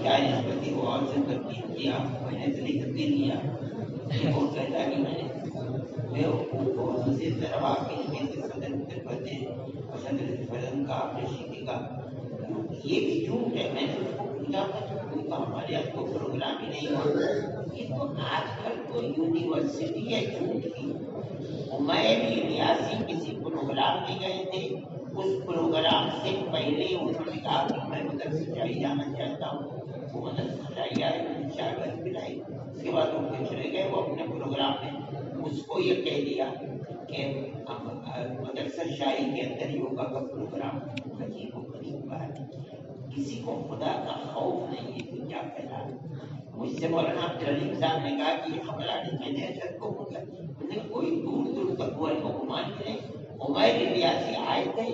کیا نسبتی کو اور سے تبدیل کیا، میں نے تو لکھ بھی لیا، وہ کہتا کہ میں دوسری طرف آپ کے صدر خدمت ہے اور صدر فضل کا آپ نے شیخی کا یہ بھی جھوٹ ہے. میں نے اس کو پوچھا تھا ہمارے یہاں کو پروگرام ہی نہیں ہوا. یہ تو آج کل تو یونیورسٹی ہے جھوٹ کی. عمیر ریاضی کسی پروگرام میں گئے تھے، اس پروگرام سے پہلے انہوں نے کہا کہ میں مدرسہ شاہی جانا چاہتا ہوں. وہ مدرسہ شاہی آئے، شاگرد پلائی، اس کے بعد وہ چلے گئے وہ اپنے پروگرام میں. اس کو یہ کہہ دیا کہ مدرسہ شاہی کے اندر یوگا کا پروگرام. عجیب و غریب بات، کسی کو خدا کا خوف نہیں ہے کہ کیا پھیلا. مجھ سے مولانا عبدالعلیم صاحب نے کہا کہ یہ خبر آنی میں نے ارشد کو پوچھا، کوئی دور دور تک ہوا کو گمان کرے. عمیر ریاضی آئے تھے،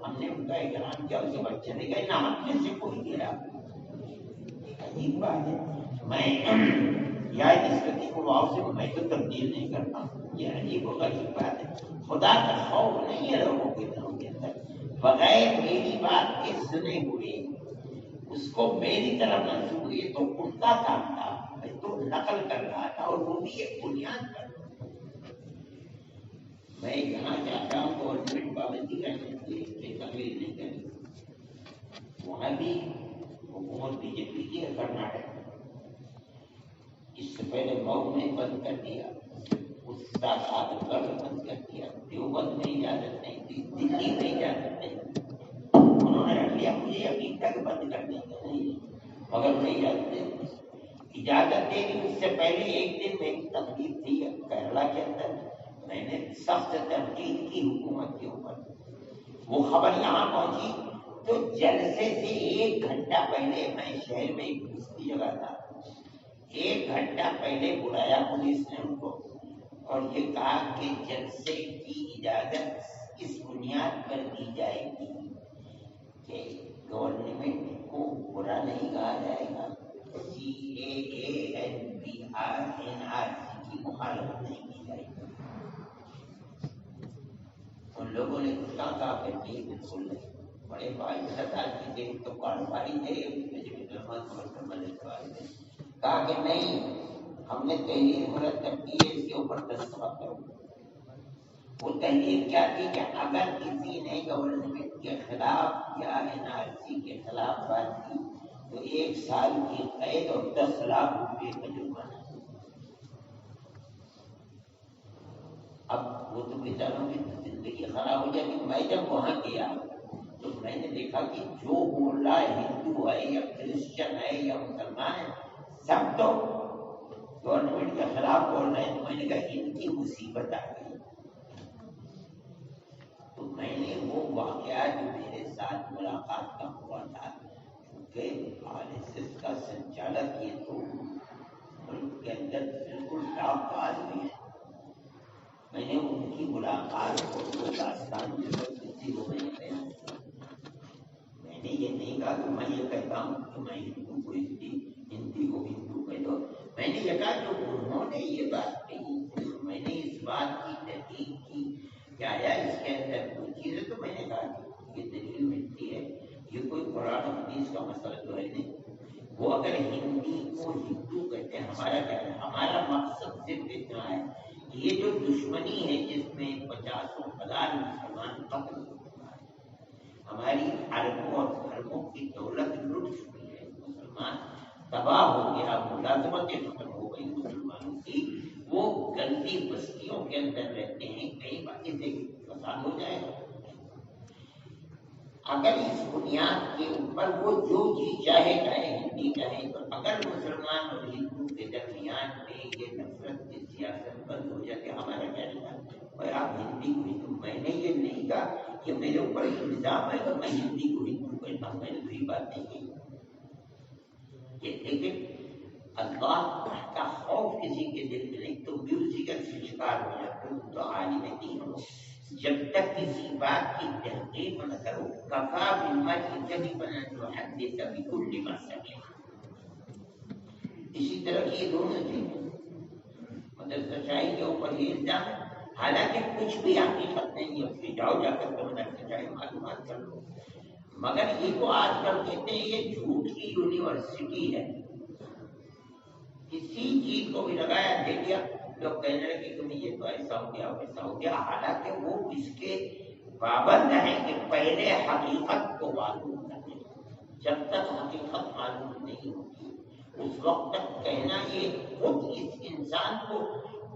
ہم نے ان کا احترام کیا، اس کے بعد چلے گئے، نہ ہم میں سے کوئی گیا. عجیب بات ہے. میں یا نسبتی کو واؤ سے میں تو تبدیل نہیں کرتا ہوں. یہ عجیب و غریب بات ہے. خدا کا خوف نہیں ہے لوگوں کے دلوں کے اندر. بغیر میری بات کے سنے ہوئے اس کو میری طرف منسوب ہوئی تو ان کا کام تھا، میں تو نقل کر رہا تھا اور وہ بھی ایک بنیاد پر. میں جہاں جاتا ہوں گورنمنٹ پابندی کرنے کی تقریر نہیں کرنی. وہاں بھی حکومت بی جے پی کی ہے کرناٹک، اس سے پہلے مئو میں بند کر دیا، اس ساتھ آدم گڑھ میں بند کر دیا، دیوبند میں اجازت نہیں دی، دلی میں اجازت نہیں دی. انہوں نے رکھ لیا مجھے ابھی تک بند کرنے کا نہیں، مگر میں اجازت دے دی. اجازت دے دی اس سے پہلے ایک دن میری تقریر تھی کیرلا کے اندر. میں نے سخت تنقید کی حکومت کے اوپر. وہ خبر یہاں پہنچی تو جلسے سے 1 گھنٹہ پہلے، میں شہر میں ایک دوسری جگہ تھا، 1 گھنٹہ پہلے بلایا پولیس نے ان کو اور یہ کہا کہ جلسے کی اجازت اس بنیاد پر دی جائے گی کہ گورنمنٹ کو برا نہیں کہا جائے گا، CAANBRNRC کی مخالفت نہیں کی جائے گی. ان لوگوں نے کہا کہ نہیں بالکل نہیں. بڑے باعزت آدمی تھے تو کاروباری تھے، کہا کہ نہیں، ہم نے تحریر مرتب کی ہے، اس کے اوپر دستخط کرو. وہ تحریر کیا تھی کہ اگر کسی نے گورنمنٹ کے خلاف یا NRC کے خلاف بات کی تو 1 سال کی قید اور 10 لاکھ روپے کا جرمانہ. اب وہ تو بیچاروں کی زندگی خراب ہو جاتی. میں جب وہاں گیا تو میں نے دیکھا کہ جو بول رہا ہے ہندو ہے یا کرسچن ہے یا مسلمان ہے، سب تو گورنمنٹ کے خلاف بول رہے ہیں. تو میں نے کہا ان کی مصیبت آ گئی. تو میں نے وہ واقعہ جو میرے ساتھ ملاقات کا ہوا تھا، کیونکہ RSS کا سنچالک یہ تو ملک کے اندر بالکل ٹاپ کا آدمی ہے. میں نے ان کی ملاقات کو وہ داستان میں نے یہ نہیں کہا کہ میں یہ کہتا ہوں کہ میں ہندو کو ہندی، ہندی کو ہندو کہہ دو. میں نے یہ کہا جو انہوں نے یہ بات کہی، میں نے اس بات کی تحقیق کی کہ آیا اس کے اندر کوئی چیز ہے. تو میں نے کہا کہ یہ دلیل ملتی ہے، یہ کوئی قرآن حدیث کا مسئلہ تو ہے نہیں. وہ اگر ہندی کو ہندو کہتے ہیں، ہمارا کیا ہے؟ ہمارا مقصد صرف اتنا ہے، یہ جو دشمنی ہے جس میں 50,000 مسلمان قتل ہو چکا ہے، ہماری اربوں اور خربوں کی دولت لٹ چکی ہے، مسلمان تباہ ہو گیا، ملازمتیں ختم ہو گئی مسلمانوں کی. وہ گندی بستیوں کے اندر رہتے ہیں، کئی باتیں فساد ہو جائے گا. اگر اس بنیاد کے اوپر وہ جو چیز چاہے ہندی چاہے، تو اگر مسلمان اور ہندو کے درمیان میں یہ نفرت کی سیاست بند ہو جاتی، ہمارا کیا نہیں. اور آپ ہندی کو ہندو، میں نے یہ نہیں کہا کہ میرے اوپر الزام ہے کہ میں ہندی کو ہندو کہتا ہوں، میں نے کوئی بات نہیں کی. لیکن اللہ کا خوف کسی کے دل میں نہیں تو بھی اسی کا شکار ہو جاتے ہو. تو عالم دین ہو، جب تک کسی بات کی تحقیق نہ کرو، کفا بالمرء کذبا ان يحدث بكل ما سمع. اسی طرح کی دونوں چیزیں مدرسہ شاہی کے اوپر یہ الزام ہے، حالانکہ کچھ بھی حقیقت نہیں ہے. پھر جاؤ جا کر کے مدرسہ شاہی معلومات کر لو. مگر یہ تو آج کل کہتے ہیں یہ جھوٹ کی یونیورسٹی یونیورسٹی ہے. کسی چیز کو بھی لگایا دے دیا, لوگ کہنے لگے کہ یہ تو ایسا ہو گیا ویسا ہو گیا, حالانکہ وہ اس کے پابند ہیں کہ پہلے حقیقت کو معلوم کریں. جب تک حقیقت معلوم نہیں ہوتی اس وقت تک کہنا یہ خود اس انسان کو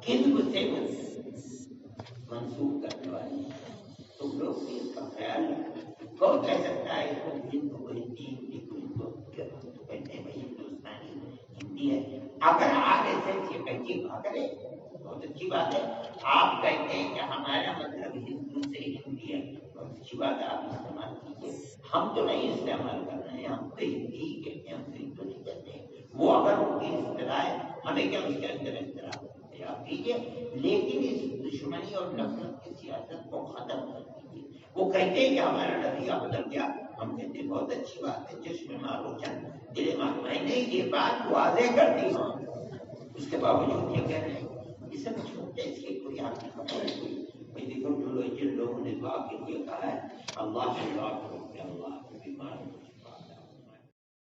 کذب سے منسوخ کرنے والی ہے. تم لوگ بھی اس کا خیال رکھیں. کون کہہ سکتا ہے اس کو ہندو کو ہندی, ہندی کو ہندو کہتے ہیں بھائی ہندوستانی ہندی ہے. اگر آپ ایسے یہ کہتی بات ہے بہت اچھی بات ہے. آپ کہتے ہیں کہ ہمارا مطلب ہندو سے ہندی ہے, بہت اچھی بات ہے, آپ استعمال کیجیے. ہم تو نہیں استعمال کر رہے ہیں, ہم تو ہندی ہی کہتے ہیں, ہم تو ہندو نہیں کہتے ہیں. وہ اگر ان کی اصطلاح ہے, ہمیں کیا اس کے اندر اختلاف ہے, آپ کیجیے. لیکن اس دشمنی اور نفرت کی سیاست کو ختم کر دیجیے. وہ کہتے ہیں کہ ہمارا نتیجہ بدل گیا, ہم کہتے ہیں بہت اچھی بات ہے, چشم مارو چند دل مارو. میں نے یہ بات واضح کر دی, ہاں اس کے باوجود یہ کہہ رہے ہیں یہ سب چھوٹے, اس کی کوئی آپ کی خبر ہے کوئی. دیکھو جن لوگوں نے دعا کے لیے کہا ہے اللہ سے دعا کرو کہ اللہ بیمار